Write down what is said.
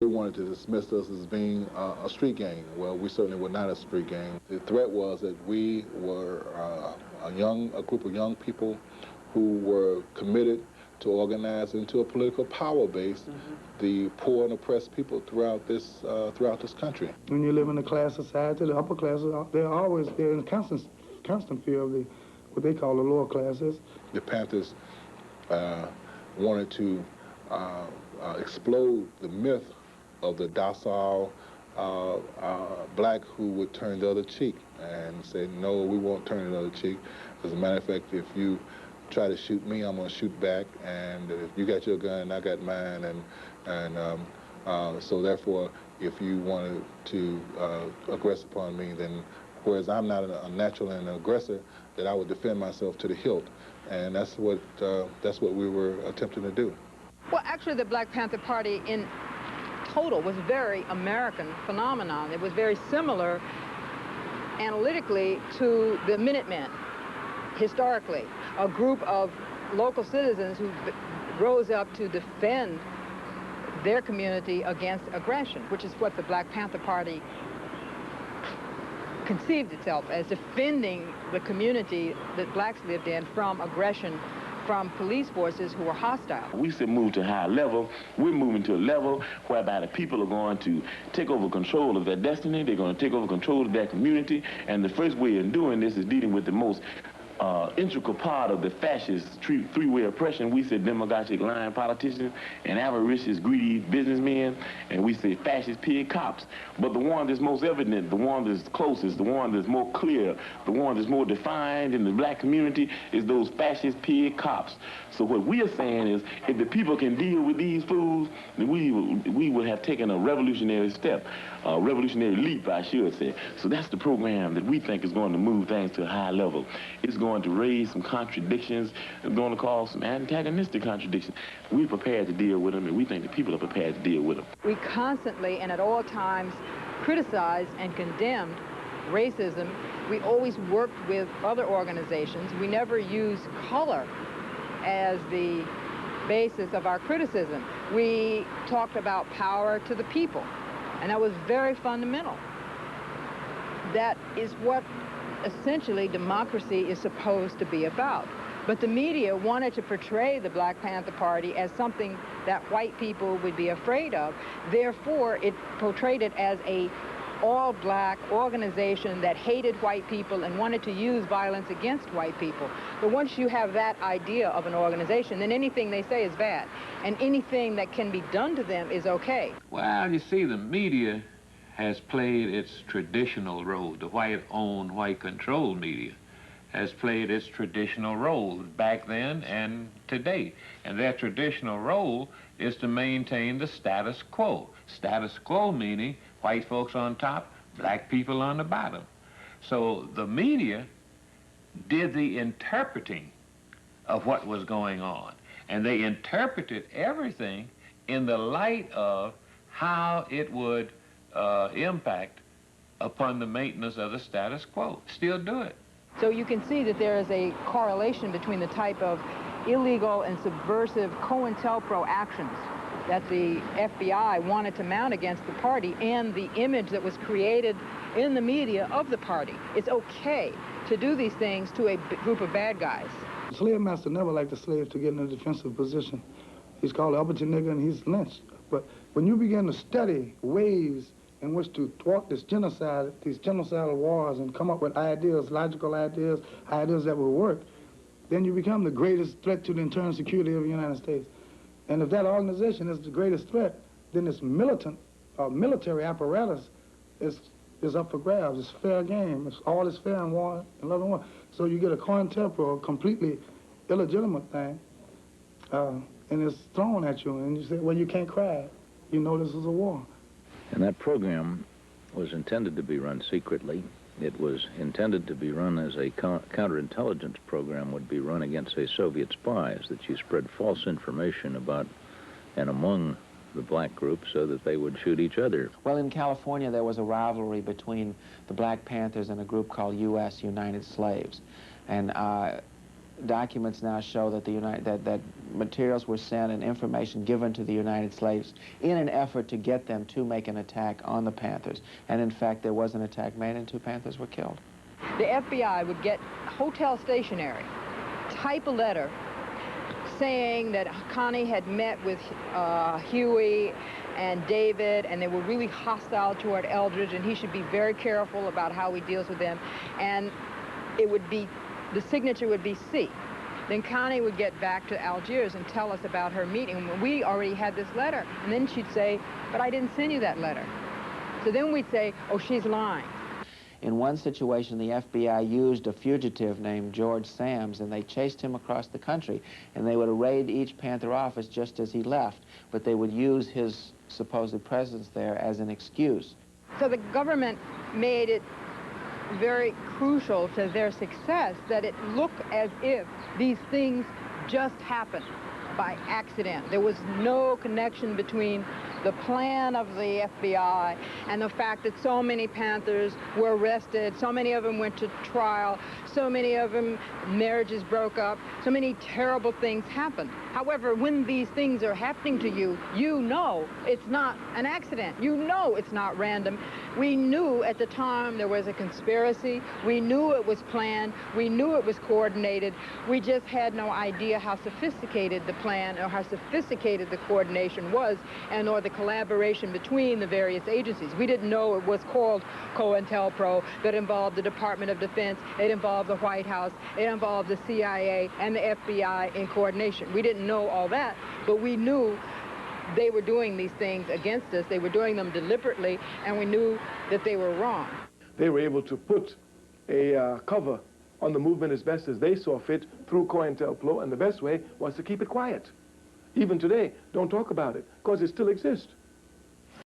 They wanted to dismiss us as being a street gang. Well, we certainly were not a street gang. The threat was that we were a group of young people who were committed to organize into a political power base the poor and oppressed people throughout this country. When you live in a class society, the upper classes, they're in constant fear of what they call the lower classes. The Panthers wanted to explode the myth of the docile black who would turn the other cheek, and say, no, we won't turn the other cheek. As a matter of fact, if you try to shoot me, I'm going to shoot back, and if you got your gun, I got mine, and so therefore, if you wanted to aggress upon me, then whereas I'm not a natural and an aggressor, that I would defend myself to the hilt, and that's what we were attempting to do. Well, actually, the Black Panther Party in total was a very American phenomenon. It was very similar analytically to the Minutemen, historically, a group of local citizens who rose up to defend their community against aggression, which is what the Black Panther Party conceived itself as, defending the community that blacks lived in from aggression from police forces who were hostile. We said move to a higher level. We're moving to a level whereby the people are going to take over control of their destiny. They're going to take over control of their community. And the first way of doing this is dealing with the most integral part of the fascist three-way oppression. We said demagogic lying politicians and avaricious, greedy businessmen, and we say fascist pig cops. But the one that's most evident, the one that's closest, the one that's more clear, the one that's more defined in the black community is those fascist pig cops. So what we are saying is, if the people can deal with these fools, then we would have taken a revolutionary step, a revolutionary leap, I should say. So that's the program that we think is going to move things to a high level. It's going to raise some contradictions. It's going to cause some antagonistic contradictions. We're prepared to deal with them, and we think the people are prepared to deal with them. We constantly and at all times criticized and condemned racism. We always worked with other organizations. We never used color as the basis of our criticism. We talked about power to the people, and that was very fundamental. That is what essentially democracy is supposed to be about. But the media wanted to portray the Black Panther Party as something that white people would be afraid of. Therefore, it portrayed it as a all-black organization that hated white people and wanted to use violence against white people. But once you have that idea of an organization, then anything they say is bad, and anything that can be done to them is okay. Well, you see, the media has played its traditional role. The white-owned, white-controlled media has played its traditional role back then and today. And their traditional role is to maintain the status quo. Status quo meaning white folks on top, black people on the bottom. So the media did the interpreting of what was going on. And they interpreted everything in the light of how it would impact upon the maintenance of the status quo. Still do it. So you can see that there is a correlation between the type of illegal and subversive Cointelpro actions that the FBI wanted to mount against the party and the image that was created in the media of the party. It's okay to do these things to a group of bad guys. The slave master never liked the slave to get in a defensive position. He's called an uppity nigger and he's lynched. But when you begin to study ways in which to thwart this genocide, these genocidal wars, and come up with ideas, logical ideas, ideas that will work, then you become the greatest threat to the internal security of the United States. And if that organization is the greatest threat, then this militant military apparatus is up for grabs. It's fair game. All is fair in war and love and war. So you get a Cointelpro, a completely illegitimate thing, and it's thrown at you, and you say, well, you can't cry. You know this is a war. And that program was intended to be run secretly. It was intended to be run as a counterintelligence program would be run against, say, Soviet spies, that you spread false information about and among the black group so that they would shoot each other. Well, in California, there was a rivalry between the Black Panthers and a group called U.S. United Slaves. And documents now show that that materials were sent and information given to the United States in an effort to get them to make an attack on the Panthers. And in fact, there was an attack made and 2 Panthers were killed. The FBI would get hotel stationery, type a letter saying that Connie had met with Huey and David, and they were really hostile toward Eldridge, and he should be very careful about how he deals with them. And it would be, the signature would be C. Then Connie would get back to Algiers and tell us about her meeting. We already had this letter. And then she'd say, but I didn't send you that letter. So then we'd say, oh, she's lying. In one situation, the FBI used a fugitive named George Sams, and they chased him across the country, and they would raid each Panther office just as he left, but they would use his supposed presence there as an excuse. So the government made it very crucial to their success that it looked as if these things just happened by accident. There was no connection between the plan of the FBI and the fact that so many Panthers were arrested, so many of them went to trial, so many of them marriages broke up, so many terrible things happened. However, when these things are happening to you, you know it's not an accident. You know it's not random. We knew at the time there was a conspiracy. We knew it was planned. We knew it was coordinated. We just had no idea how sophisticated the plan or how sophisticated the coordination was, and or the collaboration between the various agencies. We didn't know it was called Cointelpro, that involved the Department of Defense, it involved the White House, it involved the CIA and the FBI in coordination. We didn't know all that, but we knew they were doing these things against us. They were doing them deliberately, and we knew that they were wrong. They were able to put a cover on the movement as best as they saw fit through Cointelpro, and the best way was to keep it quiet. Even today, don't talk about it, because it still exists.